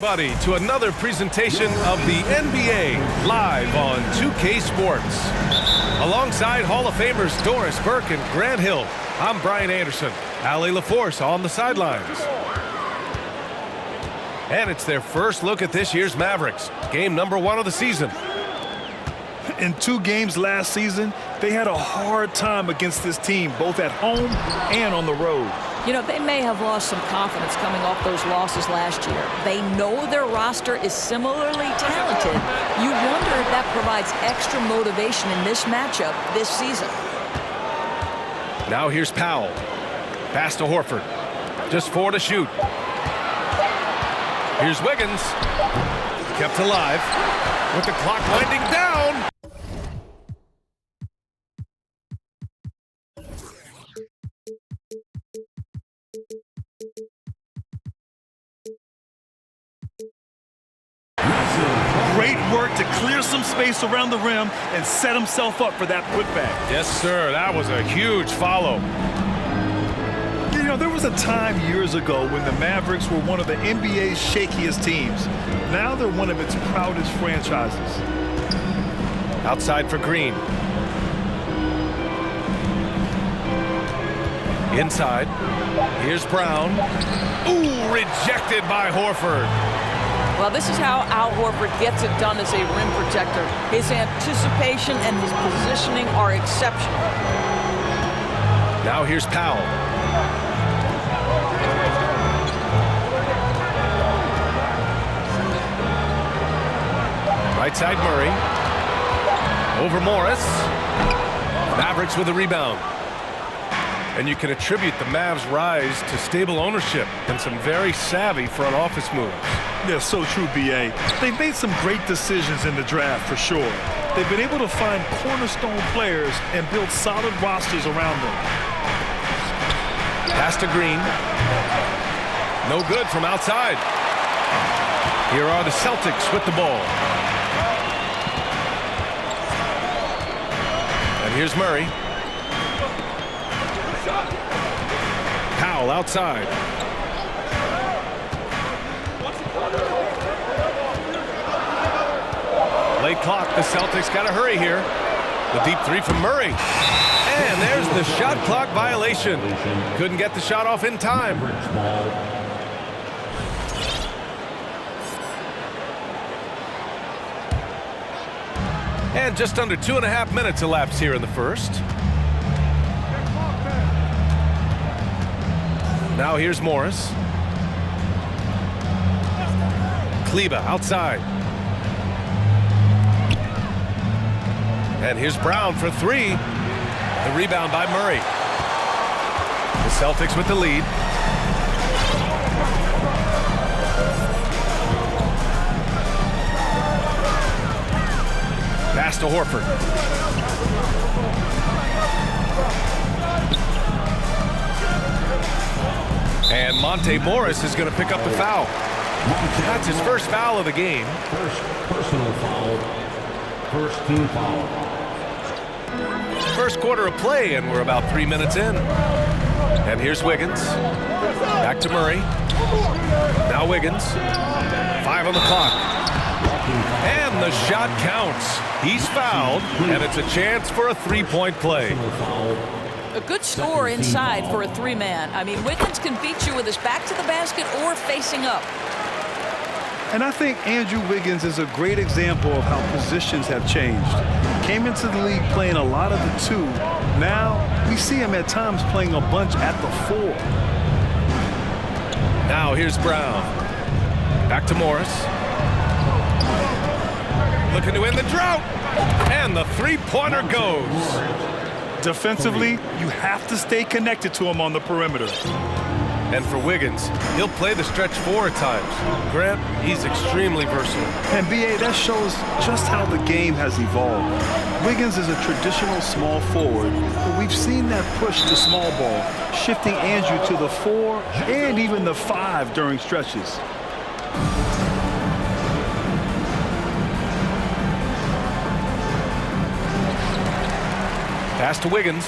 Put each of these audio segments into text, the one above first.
Buddy, to another presentation of the NBA live on 2K Sports. Alongside Hall of Famers Doris Burke and Grant Hill, I'm Brian Anderson. Allie LaForce on the sidelines. And it's their first look at this year's Mavericks, game number 1 of the season. In 2 games last season, they had a hard time against this team, both at home and on the road. You know, they may have lost some confidence coming off those losses last year. They know their roster is similarly talented. You wonder if that provides extra motivation in this matchup this season. Now here's Powell. Pass to Horford. Just 4 to shoot. Here's Wiggins. Kept alive. With the clock winding down. Great work to clear some space around the rim and set himself up for that putback. Yes, sir. That was a huge follow. You know, there was a time years ago when the Mavericks were one of the NBA's shakiest teams. Now they're one of its proudest franchises. Outside for Green. Inside. Here's Brown. Ooh, rejected by Horford. Well, this is how Al Horford gets it done as a rim protector. His anticipation and his positioning are exceptional. Now here's Powell. Right side Murray. Over Morris. Mavericks with a rebound. And you can attribute the Mavs' rise to stable ownership and some very savvy front office moves. Yeah, so true, B.A. They've made some great decisions in the draft, for sure. They've been able to find cornerstone players and build solid rosters around them. Pass to Green. No good from outside. Here are the Celtics with the ball. And here's Murray. Powell outside. Late clock, the Celtics got to hurry here. The deep 3 from Murray. And there's the shot clock violation. Couldn't get the shot off in time. And just under 2.5 minutes elapsed here in the first. Now here's Morris. Kleba outside. And here's Brown for 3. The rebound by Murray. The Celtics with the lead. Pass to Horford. And Monte Morris is going to pick up the foul. That's his first foul of the game. First personal foul. First team foul. First quarter of play, and we're about 3 minutes in. And here's Wiggins. Back to Murray. Now Wiggins. 5 on the clock. And the shot counts. He's fouled, and it's a chance for a 3-point play. A good score inside for a 3-man. I mean, Wiggins can beat you with his back to the basket or facing up. And I think Andrew Wiggins is a great example of how positions have changed. Came into the league playing a lot of the 2. Now we see him at times playing a bunch at the 4. Now here's Brown. Back to Morris. Looking to end the drought. And the 3-pointer goes. Defensively, you have to stay connected to him on the perimeter. And for Wiggins, he'll play the stretch 4 at times. Grant, he's extremely versatile. And B.A., that shows just how the game has evolved. Wiggins is a traditional small forward, but we've seen that push to small ball, shifting Andrew to the 4 and even the 5 during stretches. Pass to Wiggins.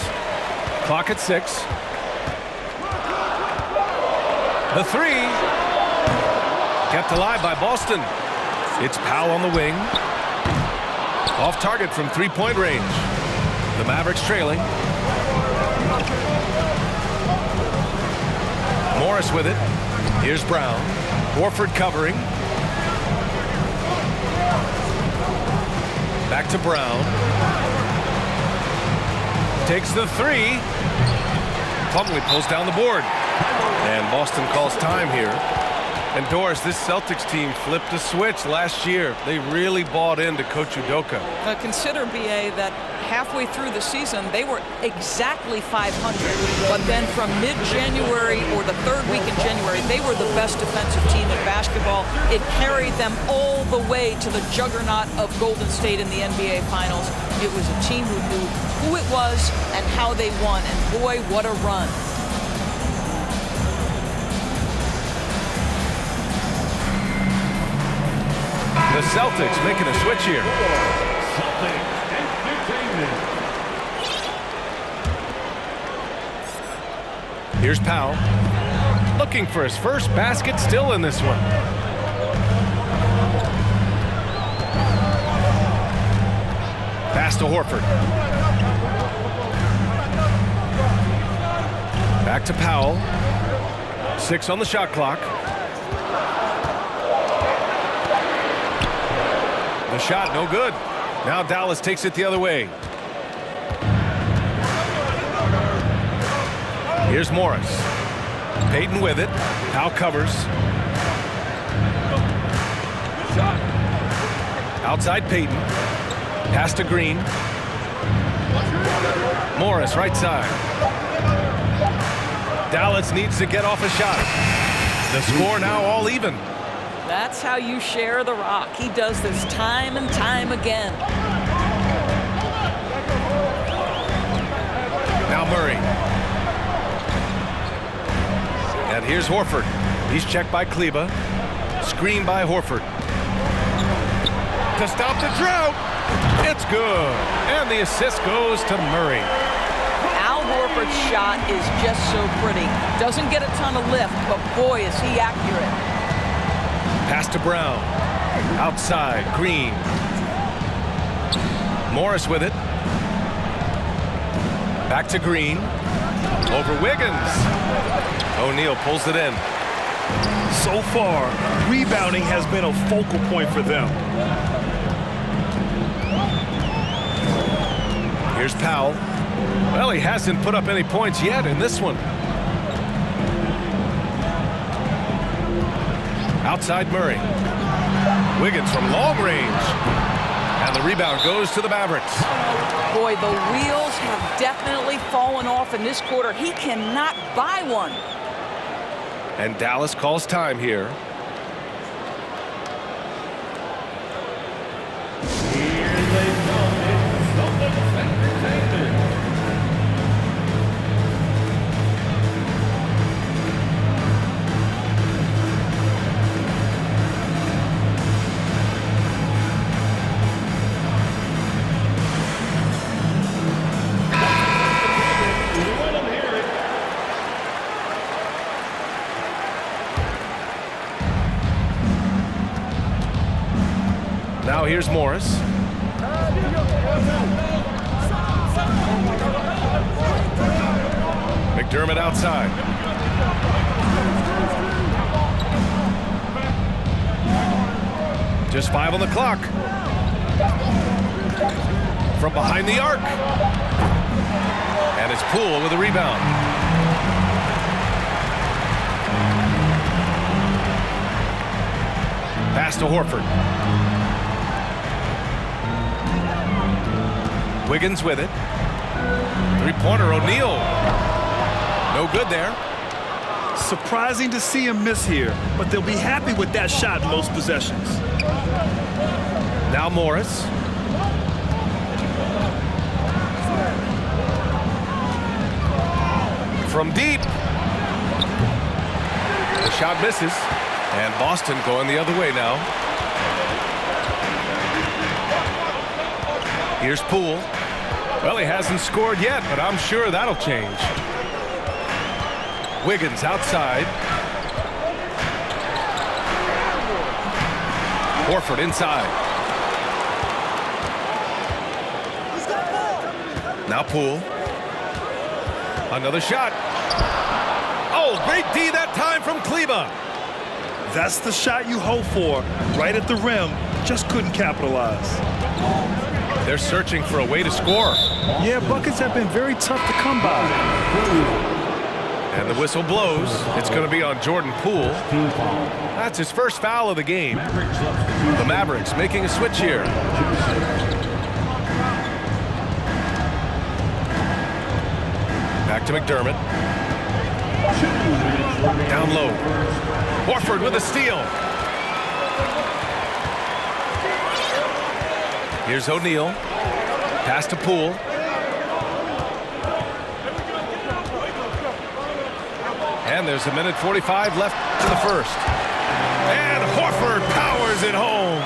Clock at 6. The 3. Kept alive by Boston. It's Powell on the wing. Off target from three-point range. The Mavericks trailing. Morris with it. Here's Brown. Horford covering. Back to Brown. Takes the three. Plumlee pulls down the board. And Boston calls time here. And Doris, this Celtics team flipped a switch last year. They really bought into Coach Udoka. Consider, BA, that halfway through the season, they were exactly 500. But then from mid-January or the third week in January, they were the best defensive team in basketball. It carried them all the way to the juggernaut of Golden State in the NBA Finals. It was a team who knew who it was and how they won. And boy, what a run. The Celtics making a switch here. Here's Powell. Looking for his first basket, still in this one. Pass to Horford. Back to Powell. 6 on the shot clock. The shot, no good. Now Dallas takes it the other way. Here's Morris. Payton with it. Powell covers. Outside Payton. Pass to Green. Morris, right side. Dallas needs to get off a shot. The score now all even. That's how you share the rock. He does this time and time again. Now Murray. And here's Horford. He's checked by Kleba. Screen by Horford. To stop the drought. It's good. And the assist goes to Murray. Al Horford's shot is just so pretty. Doesn't get a ton of lift, but boy, is he accurate. Pass to Brown. Outside, Green. Morris with it. Back to Green. Over Wiggins. O'Neal pulls it in. So far, rebounding has been a focal point for them. Here's Powell. Well, he hasn't put up any points yet in this one. Outside Murray. Wiggins from long range. And the rebound goes to the Mavericks. Boy, the wheels have definitely fallen off in this quarter. He cannot buy one. And Dallas calls time here. Now here's Morris. McDermott outside. Just 5 on the clock. From behind the arc. And it's Poole with a rebound. Pass to Horford. Wiggins with it. Three-pointer, O'Neal. No good there. Surprising to see him miss here, but they'll be happy with that shot in most possessions. Now Morris. From deep. The shot misses. And Boston going the other way now. Here's Poole. Well, he hasn't scored yet, but I'm sure that'll change. Wiggins outside. Horford inside. Now Poole. Another shot. Oh, great D that time from Kleba. That's the shot you hope for. Right at the rim. Just couldn't capitalize. They're searching for a way to score. Yeah, buckets have been very tough to come by. And the whistle blows. It's going to be on Jordan Poole. That's his first foul of the game. The Mavericks making a switch here. Back to McDermott. Down low. Horford with a steal. Here's O'Neal. Pass to Poole. And there's 1:45 left in the first. And Horford powers it home.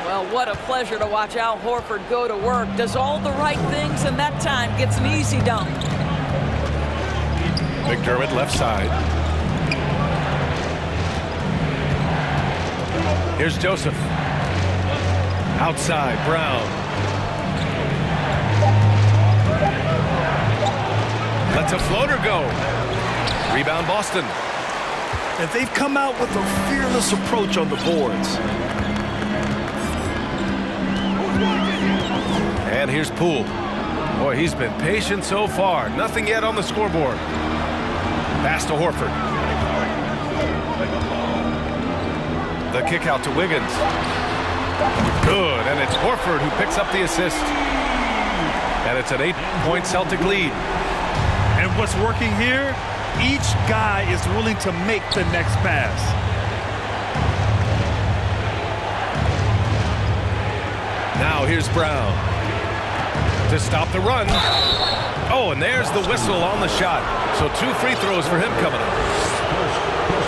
Well, what a pleasure to watch Al Horford go to work. Does all the right things, and that time gets an easy dunk. McDermott left side. Here's Joseph. Outside, Brown. Lets a floater go. Rebound, Boston. And they've come out with a fearless approach on the boards. And here's Poole. Boy, he's been patient so far. Nothing yet on the scoreboard. Pass to Horford. The kick out to Wiggins. Good, and it's Horford who picks up the assist. And it's an 8-point Celtic lead. And what's working here? Each guy is willing to make the next pass. Now here's Brown to stop the run. Oh, and there's the whistle on the shot. So 2 free throws for him coming up.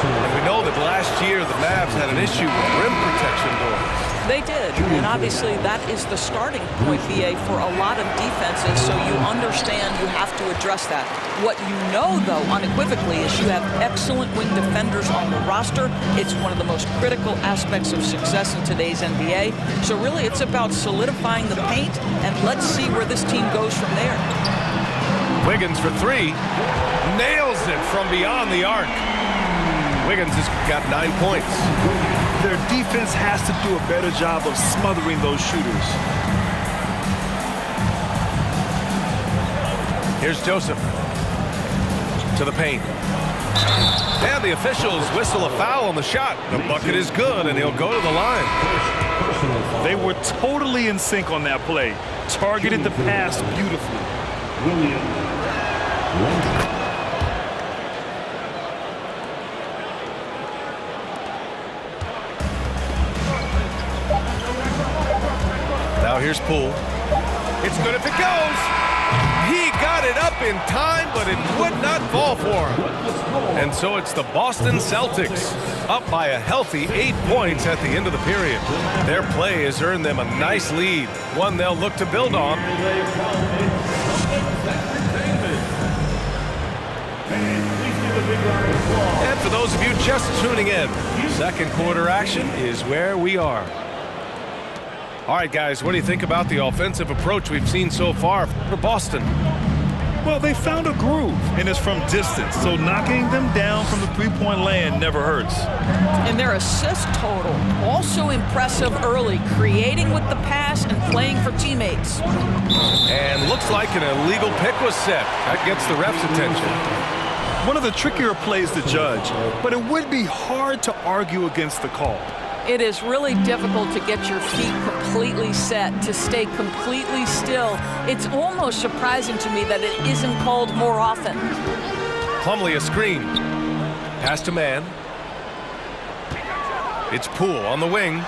And we know that last year the Mavs had an issue with rim protection doors. They did, and obviously that is the starting point, BA, for a lot of defenses, so you understand you have to address that. What you know, though, unequivocally, is you have excellent wing defenders on the roster. It's one of the most critical aspects of success in today's NBA. So really, it's about solidifying the paint, and let's see where this team goes from there. Wiggins for 3. Nails it from beyond the arc. Wiggins has got 9 points. Their defense has to do a better job of smothering those shooters. Here's Joseph to the paint. And the officials whistle a foul on the shot. The bucket is good, and he'll go to the line. They were totally in sync on that play. Targeted the pass beautifully. Now here's Poole. It's good if it goes. He got it up in time, but it would not fall for him. And so it's the Boston Celtics up by a healthy 8 points at the end of the period. Their play has earned them a nice lead, one they'll look to build on. And for those of you just tuning in, second quarter action is where we are. All right, guys, what do you think about the offensive approach we've seen so far for Boston? Well, they found a groove, and it's from distance, so knocking them down from the three-point land never hurts. And their assist total, also impressive early, creating with the pass and playing for teammates. And looks like an illegal pick was set. That gets the ref's attention. One of the trickier plays to judge, but it would be hard to argue against the call. It is really difficult to get your feet completely set, to stay completely still. It's almost surprising to me that it isn't called more often. Plumlee a screen. Pass to man. It's Poole on the wing.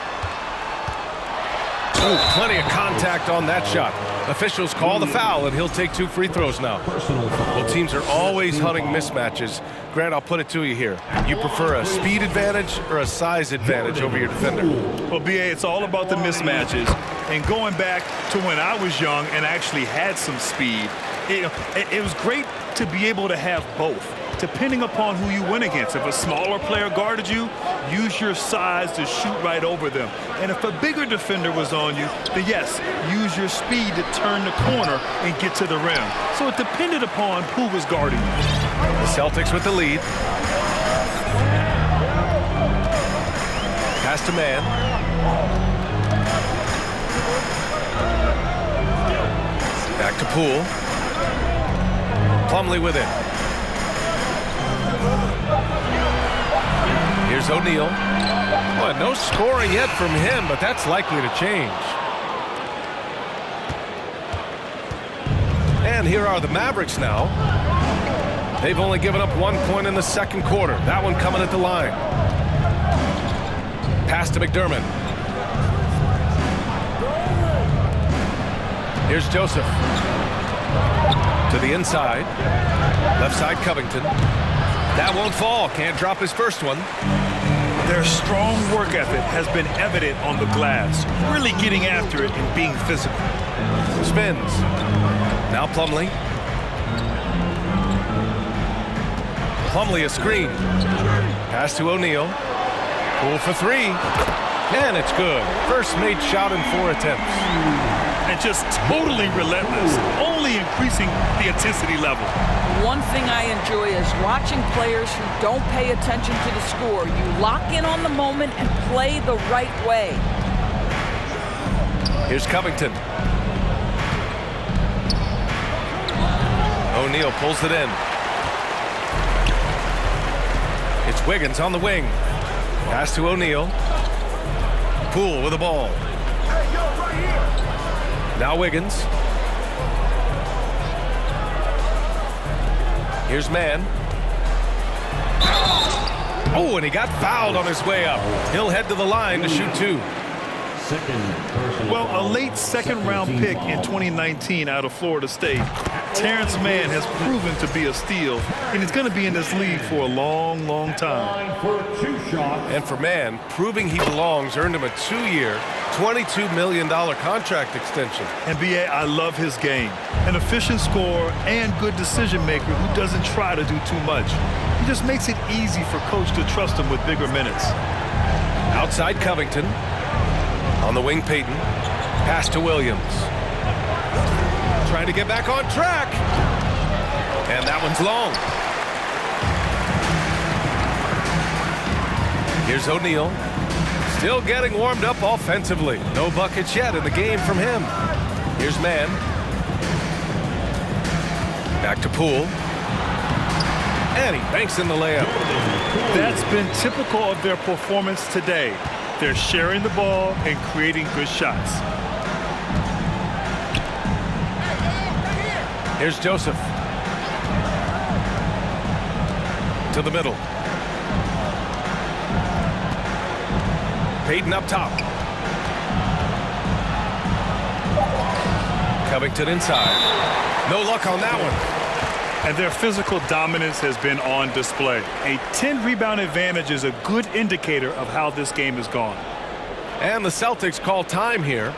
Oh, plenty of contact on that shot. Officials call the foul, and he'll take 2 free throws now. Well, teams are always hunting mismatches. Grant, I'll put it to you here. You prefer a speed advantage or a size advantage over your defender? Well, BA, it's all about the mismatches. And going back to when I was young and actually had some speed, it was great to be able to have both. depending upon who you win against. If a smaller player guarded you, use your size to shoot right over them. And if a bigger defender was on you, then yes, use your speed to turn the corner and get to the rim. So it depended upon who was guarding you. The Celtics with the lead. Pass to man. Back to Poole. Plumlee with it. Here's O'Neal. Well, no scoring yet from him, but that's likely to change. And here are the Mavericks now. They've only given up 1 point in the second quarter. That one coming at the line. Pass to McDermott. Here's Joseph. To the inside. Left side Covington. That won't fall. Can't drop his first one. Their strong work ethic has been evident on the glass, really getting after it and being physical. Spins. Now Plumlee. Plumlee a screen. Pass to O'Neal. Poole for three. And it's good. First made shot in 4 attempts. And just totally relentless, only increasing the intensity level. One thing I enjoy is watching players who don't pay attention to the score. You lock in on the moment and play the right way. Here's Covington. O'Neal pulls it in. It's Wiggins on the wing. Pass to O'Neal. Poole with the ball. Now Wiggins. Here's Mann. Oh, and he got fouled on his way up. He'll head to the line to shoot 2. Well, a late second-round pick in 2019 out of Florida State, Terrence Mann has proven to be a steal, and he's going to be in this league for a long, long time. And for Mann, proving he belongs earned him a 2-year, $22 million contract extension. And B.A., I love his game. An efficient scorer and good decision maker who doesn't try to do too much. He just makes it easy for coach to trust him with bigger minutes. Outside Covington. On the wing, Payton. Pass to Williams. Trying to get back on track. And that one's long. Here's O'Neal. Still getting warmed up offensively. No buckets yet in the game from him. Here's Mann. Back to Poole. And he banks in the layup. That's been typical of their performance today. They're sharing the ball and creating good shots. Here's Joseph. To the middle. Payton up top. Covington inside. No luck on that one. And their physical dominance has been on display. A 10-rebound advantage is a good indicator of how this game has gone. And the Celtics call time here.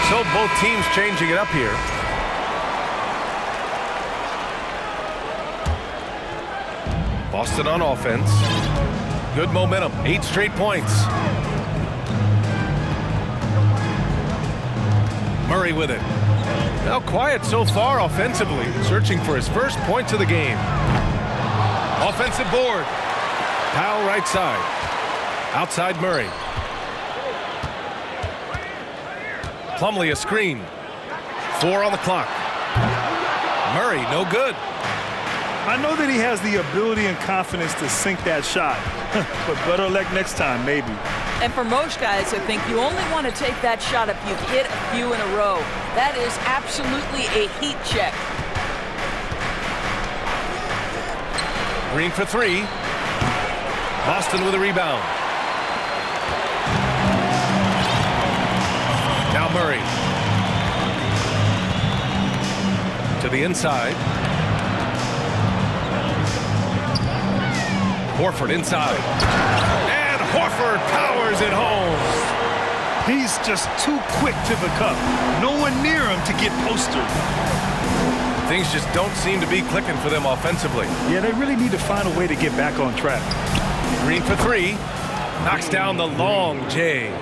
So both teams changing it up here. Boston on offense. Good momentum. 8 straight points. Murray with it. Now quiet so far offensively. Searching for his first points of the game. Offensive board. Powell right side. Outside Murray. Plumlee a screen. 4 on the clock. Murray no good. I know that he has the ability and confidence to sink that shot, but better luck next time, maybe. And for most guys, I think you only want to take that shot if you've hit a few in a row. That is absolutely a heat check. Green for three. Boston with a rebound. Now Murray. To the inside. Horford inside. And Horford powers it home. He's just too quick to the cup. No one near him to get postered. Things just don't seem to be clicking for them offensively. Yeah, they really need to find a way to get back on track. Green for three. Knocks down the long J.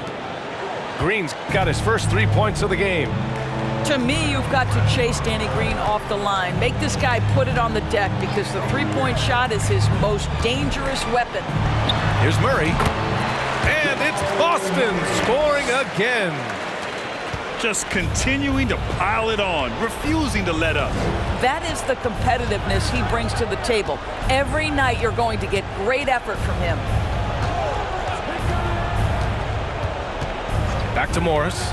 Green's got his first 3 points of the game. To me, you've got to chase Danny Green off the line. Make this guy put it on the deck because the three-point shot is his most dangerous weapon. Here's Murray. And it's Boston scoring again. Just continuing to pile it on, refusing to let up. That is the competitiveness he brings to the table. Every night you're going to get great effort from him. Back to Morris.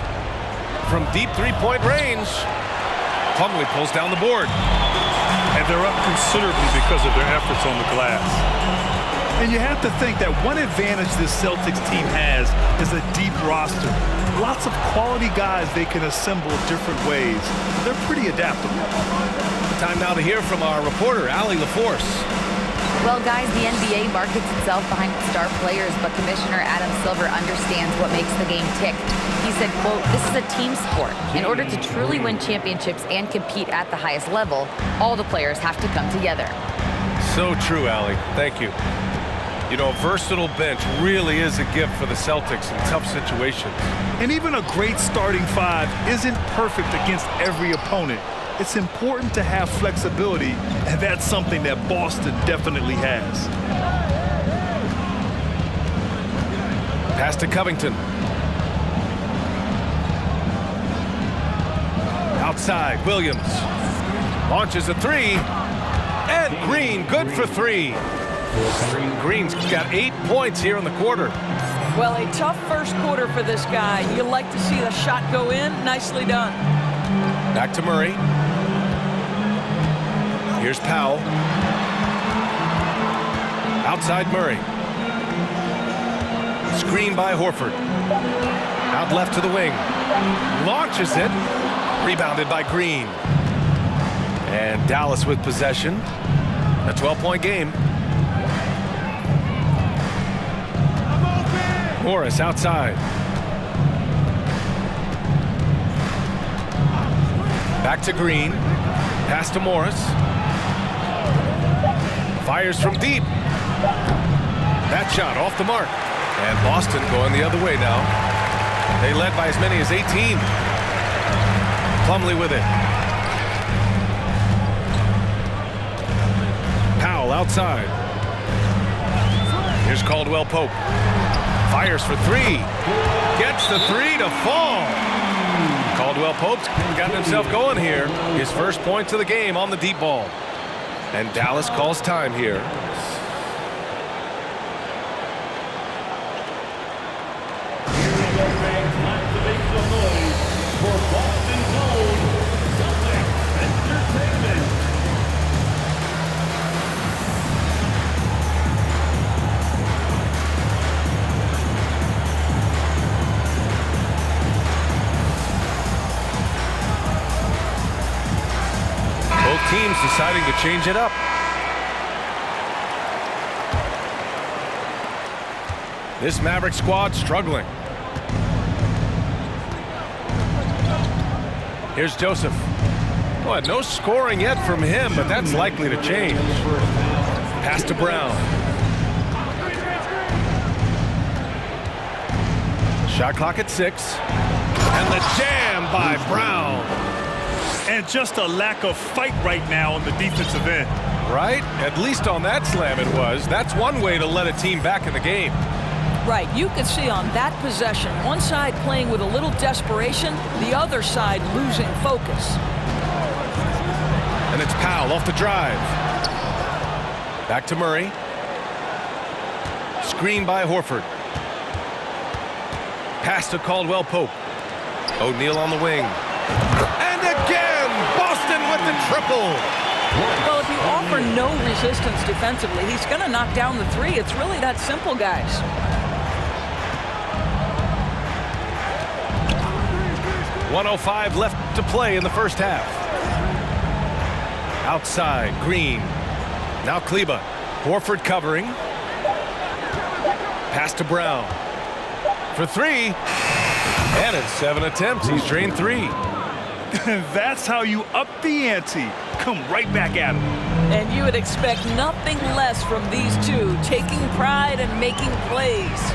From deep three-point range. Plumlee pulls down the board. And they're up considerably because of their efforts on the glass. And you have to think that one advantage this Celtics team has is a deep roster. Lots of quality guys they can assemble different ways. They're pretty adaptable. Time now to hear from our reporter, Allie LaForce. Well, guys, the NBA markets itself behind its star players, but Commissioner Adam Silver understands what makes the game tick. He said, quote, "This is a team sport. In order to truly win championships and compete at the highest level, all the players have to come together." So true, Allie. Thank you. You know, a versatile bench really is a gift for the Celtics in tough situations. And even a great starting five isn't perfect against every opponent. It's important to have flexibility, and that's something that Boston definitely has. Pass to Covington. Outside, Williams. Launches a three. And Green, good for three. Green's got 8 points here in the quarter. Well, a tough first quarter for this guy. You like to see the shot go in. Nicely done. Back to Murray. Here's Powell. Outside Murray. Screen by Horford. Out left to the wing. Launches it. Rebounded by Green. And Dallas with possession. A 12-point game. Morris outside. Back to Green. Pass to Morris. Fires from deep. That shot off the mark. And Boston going the other way now. They led by as many as 18. Plumlee with it. Powell outside. Here's Caldwell Pope. Fires for three. Gets the three to fall. Caldwell Pope's gotten himself going here. His first points of the game on the deep ball. And Dallas calls time here. Teams deciding to change it up. This Maverick squad struggling. Here's Joseph. Boy, no scoring yet from him, but that's likely to change. Pass to Brown. Shot clock at 6. And the jam by Brown. And just a lack of fight right now on the defensive end. Right? At least on that slam it was. That's one way to let a team back in the game. Right. You could see on that possession, one side playing with a little desperation, the other side losing focus. And it's Powell off the drive. Back to Murray. Screen by Horford. Pass to Caldwell Pope. O'Neal on the wing. And again, Boston with the triple. Well, if you offer no resistance defensively, he's going to knock down the three. It's really that simple, guys. .105 left to play in the first half. Outside, Green. Now Kleba. Horford covering. Pass to Brown. For three. And in 7 attempts, he's drained 3. That's how you up the ante. Come right back at him. And you would expect nothing less from these two, taking pride and making plays.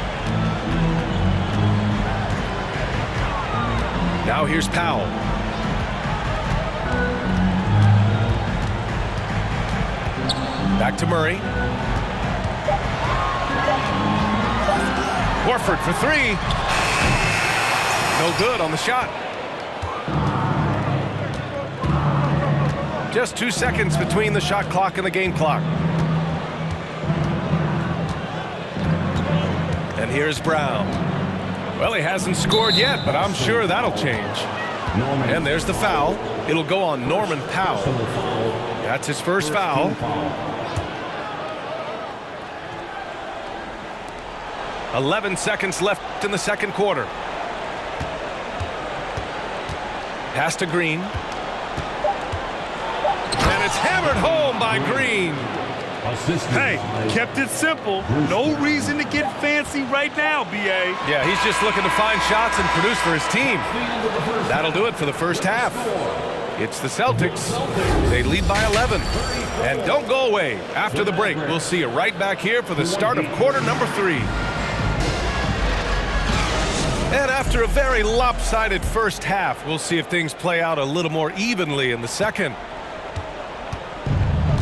Now here's Powell. Back to Murray. Horford for 3. No good on the shot. Just 2 seconds between the shot clock and the game clock. And here's Brown. Well, he hasn't scored yet, but I'm sure that'll change. And there's the foul. It'll go on Norman Powell. That's his first foul. 11 seconds left in the second quarter. Pass to Green. And it's hammered home by Green. Hey, kept it simple. No reason to get fancy right now, B.A. Yeah, he's just looking to find shots and produce for his team. That'll do it for the first half. It's the Celtics. They lead by 11. And don't go away. After the break, we'll see you right back here for the start of quarter number 3. And after a very lopsided first half, we'll see if things play out a little more evenly in the second.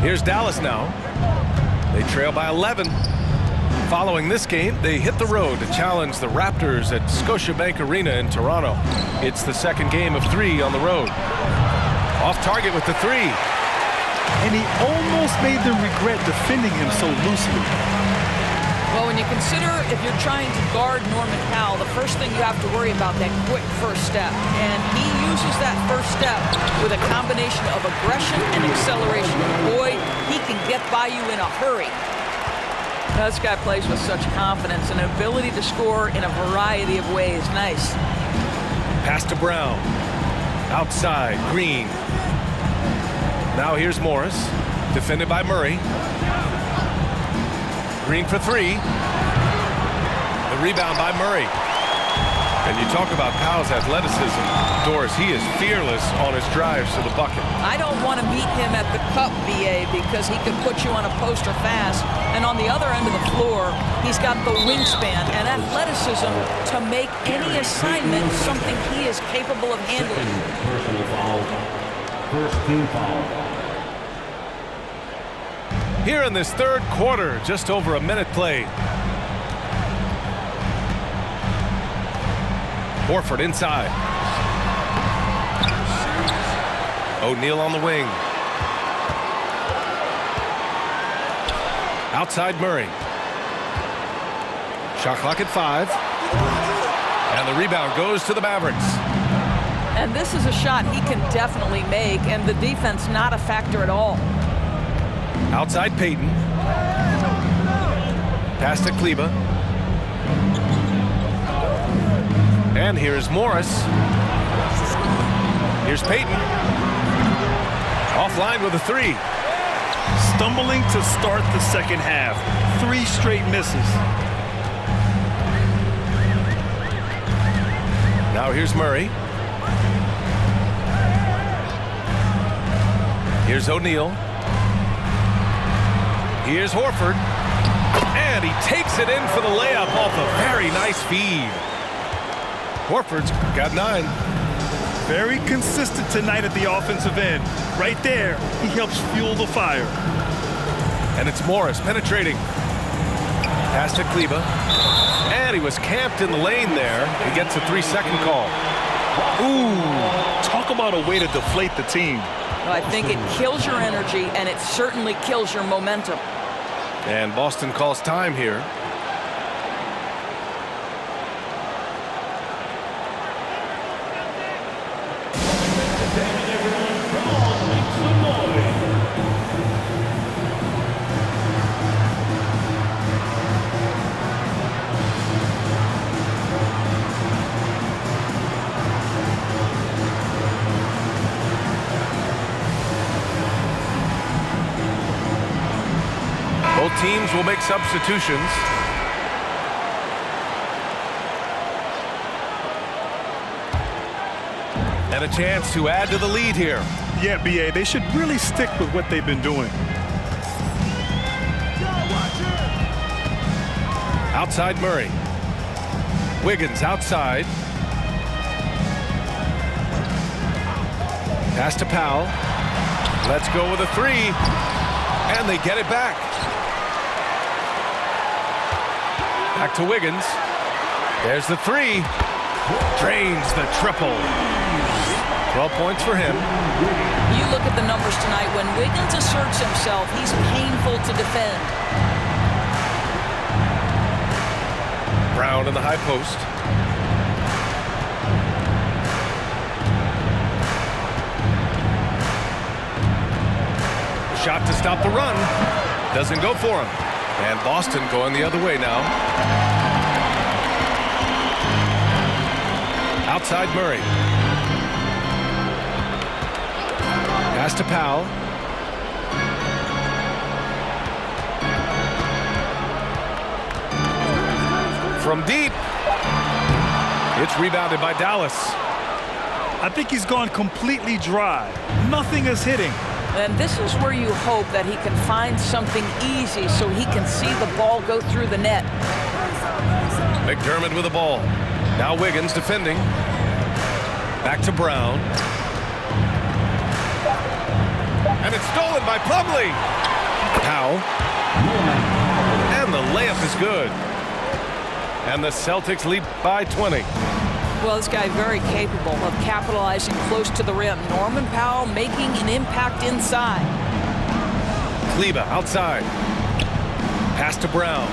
Here's Dallas now. They trail by 11. Following this game, they hit the road to challenge the Raptors at Scotiabank Arena in Toronto. It's the second game of 3 on the road. Off target with the 3. And he almost made them regret defending him so loosely. Well, when you consider if you're trying to guard Norman Powell, the first thing you have to worry about that quick first step. And he uses that first step with a combination of aggression and acceleration. Boy, he can get by you in a hurry. Now, this guy plays with such confidence and an ability to score in a variety of ways. Nice. Pass to Brown. Outside, Green. Now here's Morris. Defended by Murray. Green for 3. The rebound by Murray. And you talk about Powell's athleticism. Doris, he is fearless on his drives to the bucket. I don't want to meet him at the cup, BA, because he can put you on a poster fast. And on the other end of the floor, he's got the wingspan and athleticism to make any assignment something he is capable of handling. Personal foul. First team foul. Here in this third quarter, just over a minute played. Horford inside. O'Neal on the wing. Outside Murray. Shot clock at 5. And the rebound goes to the Mavericks. And this is a shot he can definitely make, and the defense not a factor at all. Outside Payton. Pass to Kleba. And here's Morris. Here's Payton. Offline with a 3. Stumbling to start the second half. 3 straight misses. Now here's Murray. Here's O'Neal. Here's Horford. And he takes it in for the layup off a very nice feed. Horford's got 9. Very consistent tonight at the offensive end. Right there, he helps fuel the fire. And it's Morris penetrating. Pass to Kleba. And he was camped in the lane there. He gets a 3-second call. Ooh, talk about a way to deflate the team. I think it kills your energy, and it certainly kills your momentum. And Boston calls time here. Both teams will make substitutions. And a chance to add to the lead here. Yeah, BA, they should really stick with what they've been doing. Outside Murray. Wiggins outside. Pass to Powell. Let's go with a three. And they get it back. Back to Wiggins. There's the three. Drains the triple. 12 points for him. You look at the numbers tonight. When Wiggins asserts himself, he's painful to defend. Brown in the high post. Shot to stop the run. Doesn't go for him. And Boston going the other way now. Outside Murray. Pass to Powell. From deep. It's rebounded by Dallas. I think he's gone completely dry. Nothing is hitting. And this is where you hope that he can find something easy so he can see the ball go through the net. McDermott with the ball. Now Wiggins defending. Back to Brown. And it's stolen by Plumlee. Powell. And the layup is good. And the Celtics lead by 20. Well, this guy very capable of capitalizing close to the rim. Norman Powell making an impact inside. Kleba outside. Pass to Brown.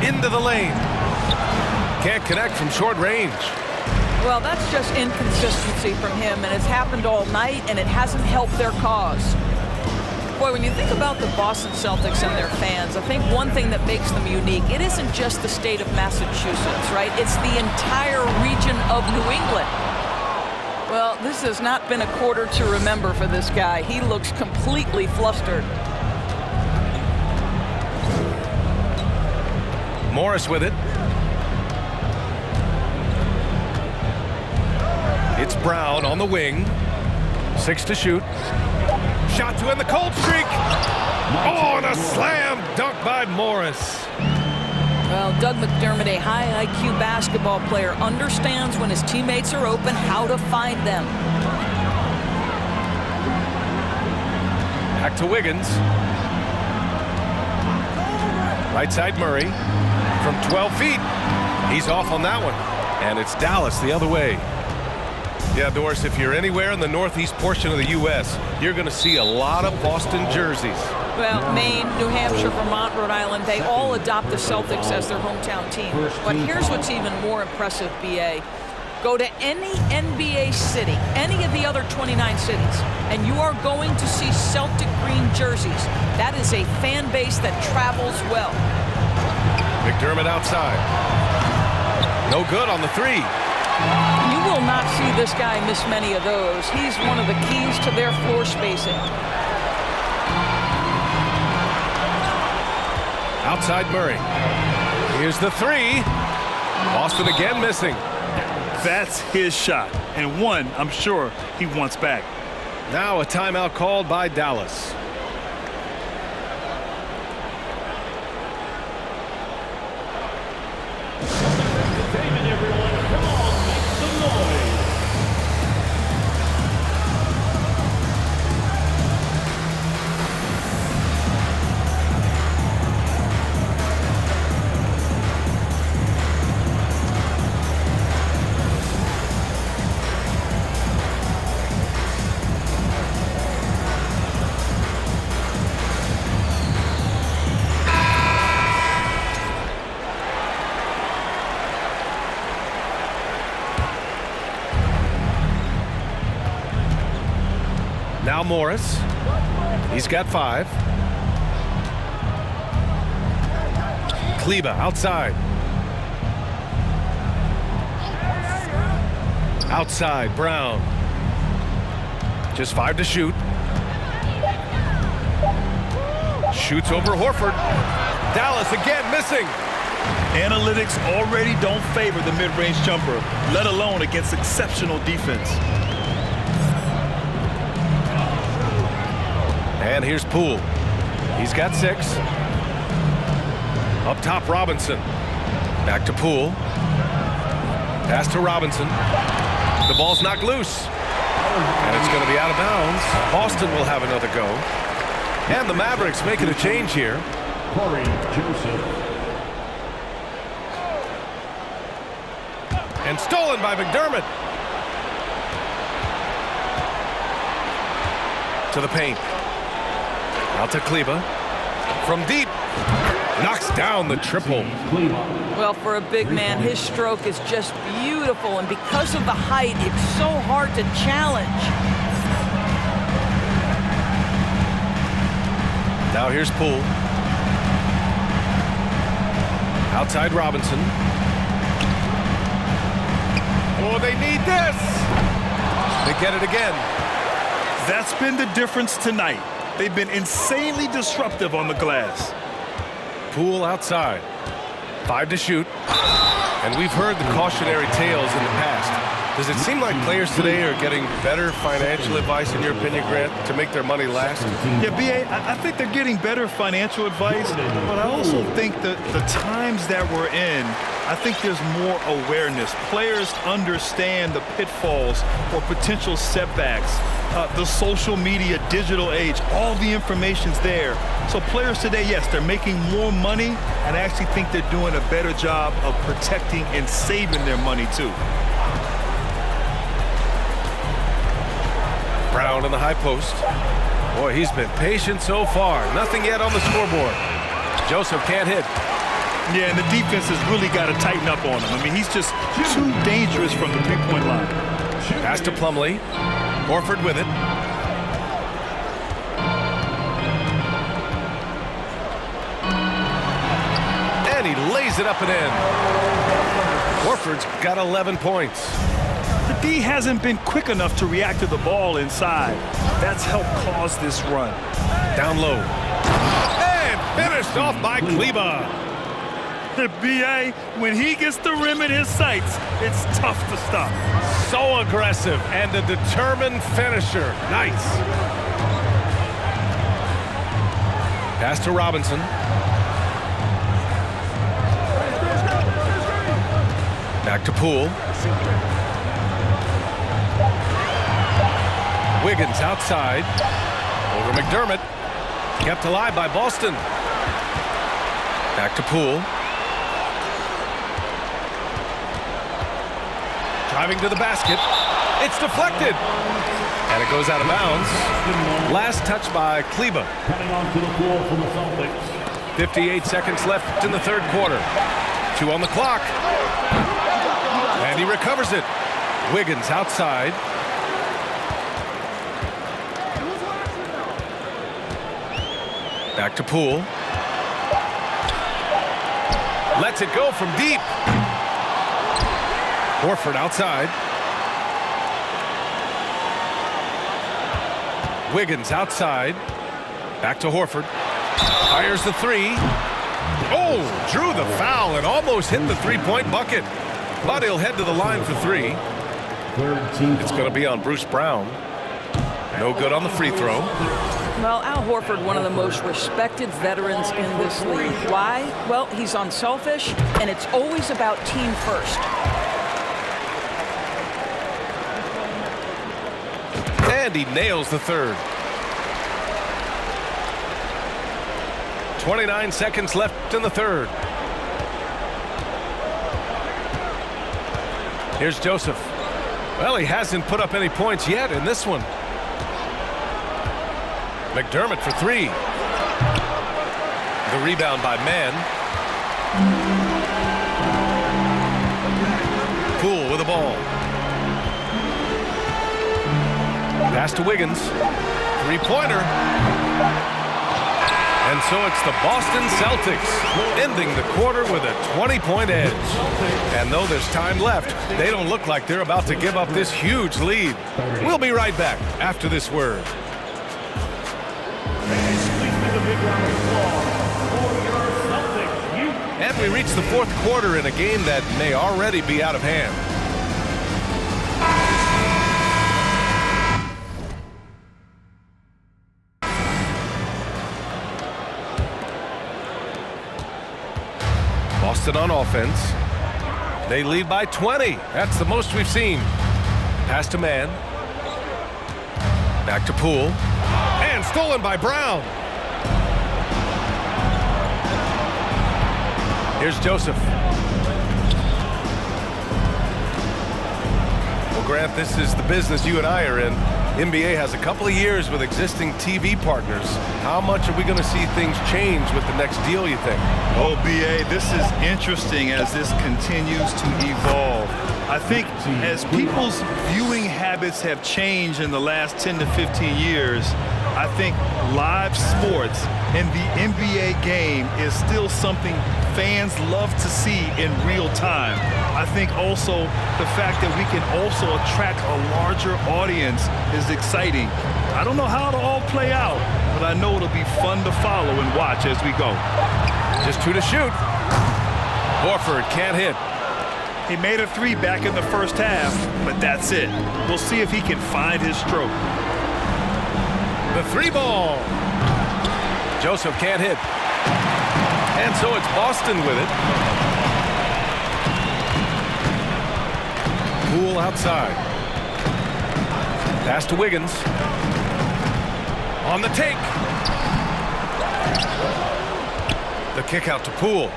Into the lane. Can't connect from short range. Well, that's just inconsistency from him, and it's happened all night, and it hasn't helped their cause. Boy, when you think about the Boston Celtics and their fans, I think one thing that makes them unique, it isn't just the state of Massachusetts, right? It's the entire region of New England. Well, this has not been a quarter to remember for this guy. He looks completely flustered. Morris with it. It's Brown on the wing. 6 to shoot. Shot to end the cold streak. Oh, and a slam dunk by Morris. Well, Doug McDermott, a high IQ basketball player, understands when his teammates are open how to find them. Back to Wiggins. Right side Murray. From 12 feet. He's off on that one. And it's Dallas the other way. Yeah, Doris, if you're anywhere in the northeast portion of the U.S., you're going to see a lot of Boston jerseys. Well, Maine, New Hampshire, Vermont, Rhode Island, they all adopt the Celtics as their hometown team. But here's what's even more impressive, B.A. Go to any NBA city, any of the other 29 cities, and you are going to see Celtic green jerseys. That is a fan base that travels well. McDermott outside. No good on the three. You will not see this guy miss many of those. He's one of the keys to their floor spacing. Outside Murray. Here's the three. Boston again missing. That's his shot, and one I'm sure he wants back. Now a timeout called by Dallas. Now Morris. He's got 5. Kleba outside. Outside, Brown. Just 5 to shoot. Shoots over Horford. Dallas again missing. Analytics already don't favor the mid-range jumper, let alone against exceptional defense. And here's Poole. He's got 6. Up top, Robinson. Back to Poole. Pass to Robinson. The ball's knocked loose. And it's going to be out of bounds. Boston will have another go. And the Mavericks making a change here. Corey Joseph. And stolen by McDermott. To the paint. Out to Kleba. From deep. Knocks down the triple. Well, for a big man, his stroke is just beautiful. And because of the height, it's so hard to challenge. Now here's Poole. Outside Robinson. Oh, they need this. They get it again. That's been the difference tonight. They've been insanely disruptive on the glass. Poole outside. 5 to shoot. And we've heard the cautionary tales in the past. Does it seem like players today are getting better financial advice, in your opinion, Grant, to make their money last? Yeah, B.A., I think they're getting better financial advice, but I also think that the times that we're in, I think there's more awareness. Players understand the pitfalls or potential setbacks. The social media, digital age, all the information's there. So players today, yes, they're making more money, and I actually think they're doing a better job of protecting and saving their money, too. Brown in the high post. Boy, he's been patient so far. Nothing yet on the scoreboard. Joseph can't hit. Yeah, and the defense has really got to tighten up on him. I mean, he's just too dangerous from the three-point line. Pass to Plumlee. Horford with it. And he lays it up and in. Horford's got 11 points. The D hasn't been quick enough to react to the ball inside. That's helped cause this run. Down low. And finished off by Kleba. The B.A., when he gets the rim in his sights, it's tough to stop. So aggressive and a determined finisher. Nice. Pass to Robinson. Back to Poole. Wiggins outside. Over McDermott. Kept alive by Boston. Back to Poole. Driving to the basket. It's deflected. And it goes out of bounds. Last touch by Kleba. Coming onto the floor from the Celtics. 58 seconds left in the third quarter. 2 on the clock. And he recovers it. Wiggins outside. Back to Poole. Lets it go from deep. Horford outside. Wiggins outside. Back to Horford. Fires the 3. Oh, drew the foul and almost hit the three-point bucket. But he'll head to the line for 3. It's going to be on Bruce Brown. No good on the free throw. Well, Al Horford, one of the most respected veterans in this league. Why? Well, he's unselfish, and it's always about team first. And he nails the third. 29 seconds left in the third. Here's Joseph. Well, he hasn't put up any points yet in this one. McDermott for 3. The rebound by Mann. Poole with the ball. Pass to Wiggins. three-pointer. And so it's the Boston Celtics ending the quarter with a 20-point edge. And though there's time left, they don't look like they're about to give up this huge lead. We'll be right back after this word. And we reach the fourth quarter in a game that may already be out of hand. Boston on offense. They lead by 20. That's the most we've seen. Pass to man. Back to Poole. And stolen by Brown. Here's Joseph. Well, Grant, this is the business you and I are in. NBA has a couple of years with existing TV partners. How much are we going to see things change with the next deal, you think? Oh, B.A., this is interesting as this continues to evolve. I think as people's viewing habits have changed in the last 10 to 15 years, I think live sports and the NBA game is still something fans love to see in real time. I think also the fact that we can also attract a larger audience is exciting. I don't know how it'll all play out, but I know it'll be fun to follow and watch as we go. Just 2 to shoot. Horford can't hit. He made a 3 back in the first half, but that's it. We'll see if he can find his stroke. The 3-ball. Joseph can't hit. And so it's Boston with it. Poole outside. Pass to Wiggins. On the take. The kick out to Poole.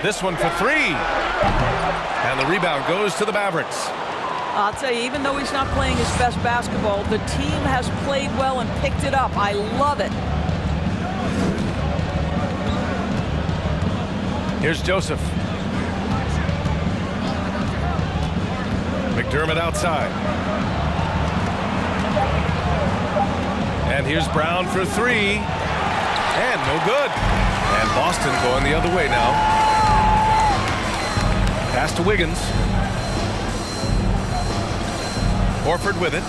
This one for 3. And the rebound goes to the Mavericks. I'll tell you, even though he's not playing his best basketball, the team has played well and picked it up. I love it. Here's Joseph. McDermott outside. And here's Brown for 3. And no good. And Boston going the other way now. Pass to Wiggins. Horford with it.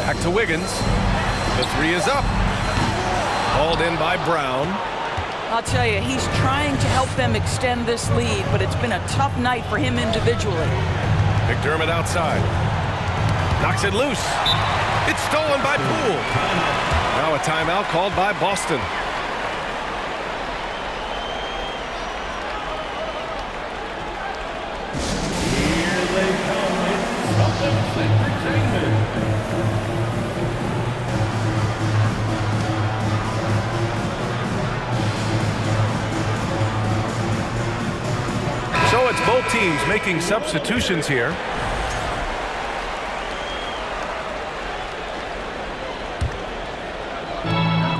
Back to Wiggins. The 3 is up. Hauled in by Brown. I'll tell you, he's trying to help them extend this lead, but it's been a tough night for him individually. McDermott outside. Knocks it loose. It's stolen by Poole. Now a timeout called by Boston. Here they come. It's Celtics Entertainment. So it's both teams making substitutions here.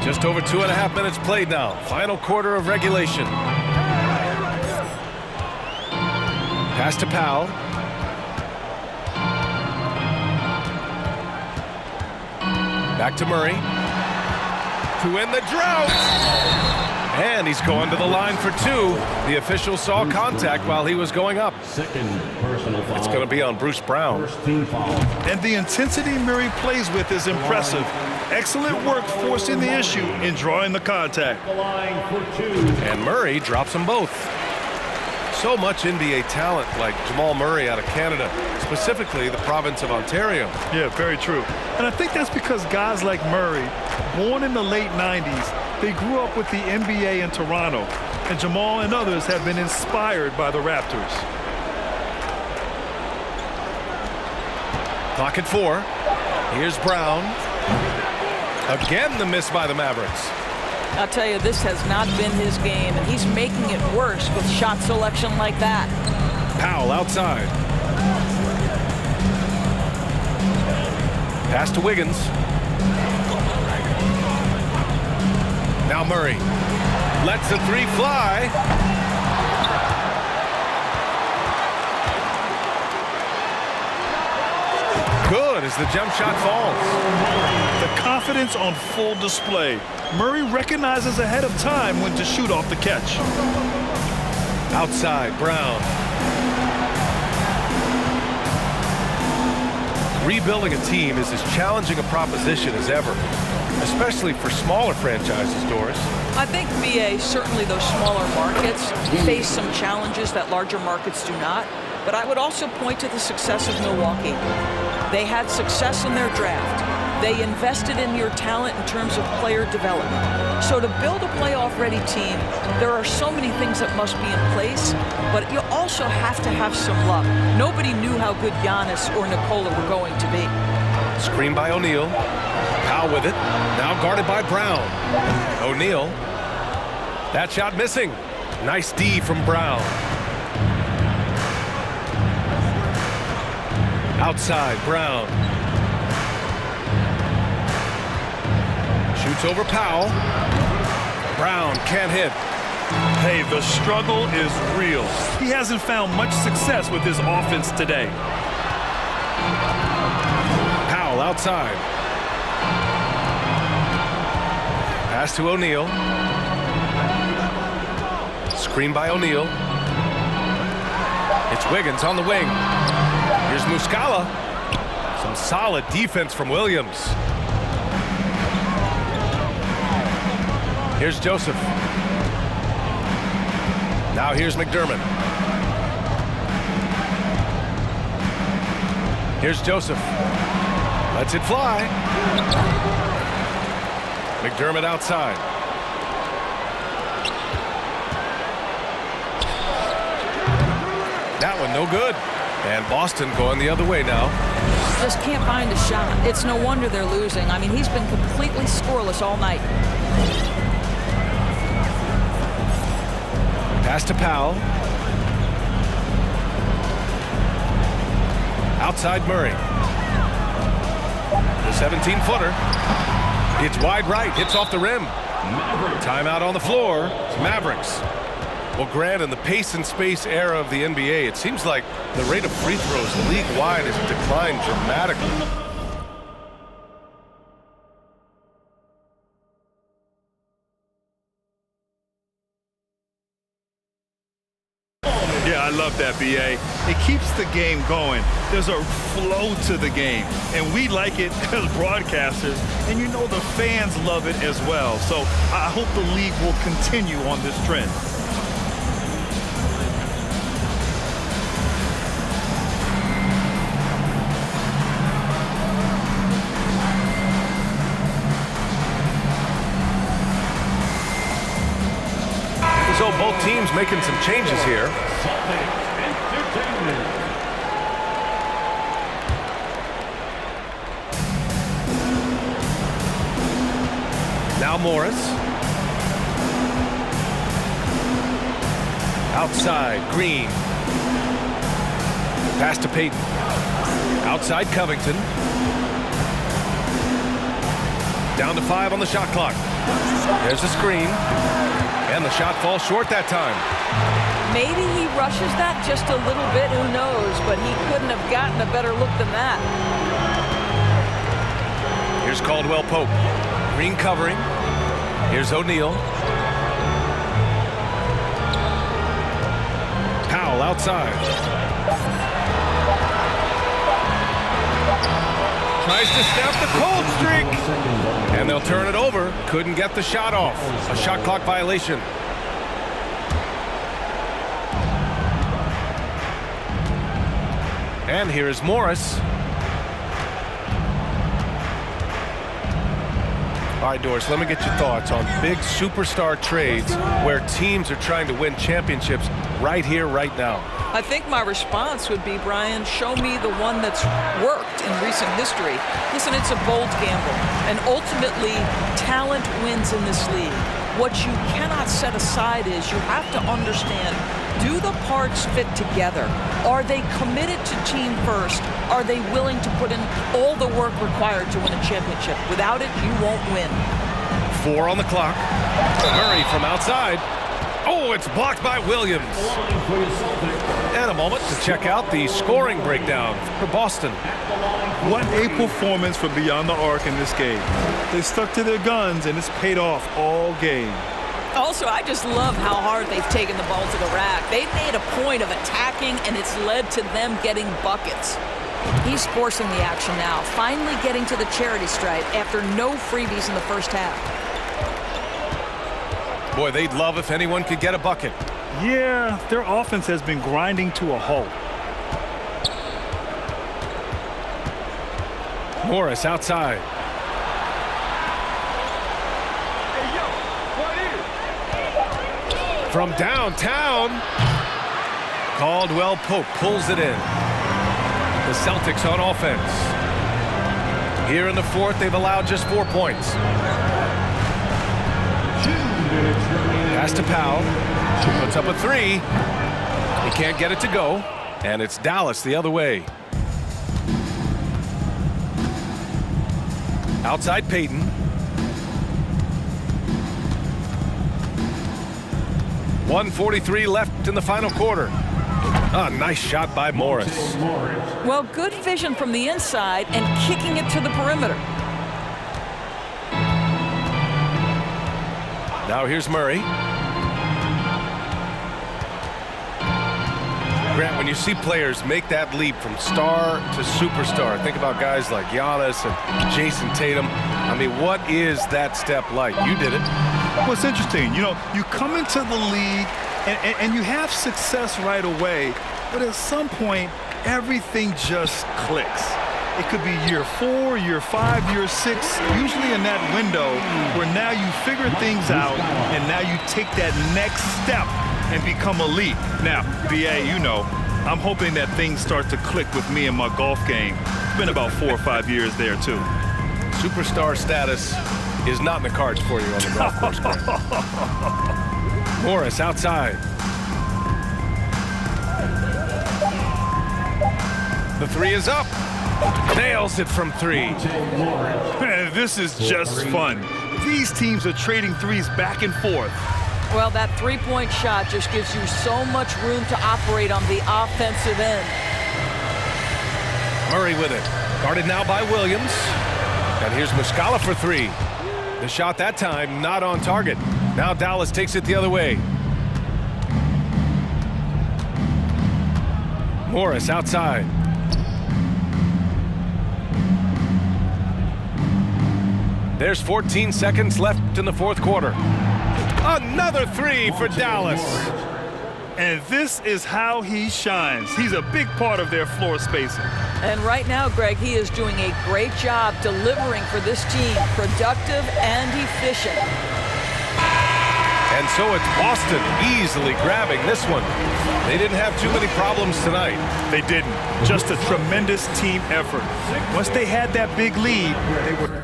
Just over 2.5 minutes played now. Final quarter of regulation. Pass to Powell. Back to Murray. To end the drought. And he's going to the line for 2. The official saw contact while he was going up. Second personal foul. It's going to be on Bruce Brown. First team foul. And the intensity Murray plays with is impressive. Excellent work forcing the issue and drawing the contact. The line for 2. And Murray drops them both. So much NBA talent like Jamal Murray out of Canada, specifically the province of Ontario. Yeah, very true. And I think that's because guys like Murray, born in the late 90s, they grew up with the NBA in Toronto. And Jamal and others have been inspired by the Raptors. Clock at 4. Here's Brown. Again, the miss by the Mavericks. I'll tell you, this has not been his game, and he's making it worse with shot selection like that. Powell outside. Pass to Wiggins. Now Murray lets the three fly. Good as the jump shot falls. The confidence on full display. Murray recognizes ahead of time when to shoot off the catch. Outside, Brown. Rebuilding a team is as challenging a proposition as ever, especially for smaller franchises, Doris. I think, BA, certainly those smaller markets face some challenges that larger markets do not. But I would also point to the success of Milwaukee. They had success in their draft. They invested in your talent in terms of player development. So to build a playoff-ready team, there are so many things that must be in place, but you also have to have some luck. Nobody knew how good Giannis or Nikola were going to be. Screen by O'Neal. Powell with it. Now guarded by Brown. O'Neal. That shot missing. Nice D from Brown. Outside, Brown. Shoots over Powell. Brown can't hit. Hey, the struggle is real. He hasn't found much success with his offense today. Powell outside. Pass to O'Neal. Screen by O'Neal. It's Wiggins on the wing. Here's Muscala. Some solid defense from Williams. Here's Joseph. Now here's McDermott. Here's Joseph. Lets it fly. McDermott outside. That one no good. And Boston going the other way now. Just can't find a shot. It's no wonder they're losing. I mean, he's been completely scoreless all night. Pass to Powell. Outside Murray. The 17-footer. It's wide right. Hits off the rim. Timeout on the floor. It's Mavericks. Well, Grant, in the pace and space era of the NBA, it seems like the rate of free throws league-wide has declined dramatically. Yeah, I love that, BA. It keeps the game going. There's a flow to the game, and we like it as broadcasters, and you know the fans love it as well. So I hope the league will continue on this trend. So both teams making some changes here. Now Morris. Outside, Green. Pass to Payton. Outside, Covington. Down to 5 on the shot clock. There's the screen. And the shot falls short that time. Maybe he rushes that just a little bit, who knows, but he couldn't have gotten a better look than that. Here's Caldwell Pope. Green covering. Here's O'Neal. Powell outside. Tries to snap the cold streak. And they'll turn it over. Couldn't get the shot off. A shot clock violation. And here is Morris. All right, Doris, let me get your thoughts on big superstar trades where teams are trying to win championships right here, right now. I think my response would be, Brian, show me the one that's worked in recent history. Listen, it's a bold gamble, and ultimately, talent wins in this league. What you cannot set aside is you have to understand, do the parts fit together? Are they committed to team first? Are they willing to put in all the work required to win a championship? Without it, you won't win. 4 on the clock. Murray from outside. Oh, it's blocked by Williams. And a moment to check out the scoring breakdown for Boston. What a performance from beyond the arc in this game. They stuck to their guns, and it's paid off all game. Also, I just love how hard they've taken the ball to the rack. They've made a point of attacking, and it's led to them getting buckets. He's forcing the action now, finally getting to the charity stripe after no freebies in the first half. Boy, they'd love if anyone could get a bucket. Yeah, their offense has been grinding to a halt. Morris outside. From downtown, Caldwell Pope pulls it in. The Celtics on offense. Here in the fourth, they've allowed just 4 points. Pass to Powell. Puts up a 3. He can't get it to go. And it's Dallas the other way. Outside Payton. .143 left in the final quarter. A nice shot by Morris. Well, good vision from the inside and kicking it to the perimeter. Now here's Murray. Grant, when you see players make that leap from star to superstar, think about guys like Giannis and Jason Tatum. I mean, what is that step like? You did it. Well, it's interesting. You know, you come into the league and you have success right away, but at some point, everything just clicks. It could be year 4, year 5, year 6, usually in that window where now you figure things out and now you take that next step and become elite. Now, BA, you know, I'm hoping that things start to click with me in my golf game. It's been about 4 or 5 years there, too. Superstar status is not in the cards for you on the golf course, Grant. Morris outside. The 3 is up. Nails it from 3. Man, this is just fun. These teams are trading threes back and forth. Well, that three-point shot just gives you so much room to operate on the offensive end. Murray with it. Guarded now by Williams. And here's Muscala for 3. The shot that time not on target. Now Dallas takes it the other way. Morris outside. There's 14 seconds left in the fourth quarter. Another 3 for Dallas. And this is how he shines. He's a big part of their floor spacing. And right now, Greg, he is doing a great job delivering for this team, productive and efficient. And so it's Boston easily grabbing this one. They didn't have too many problems tonight. They didn't. Just a tremendous team effort. Once they had that big lead, they were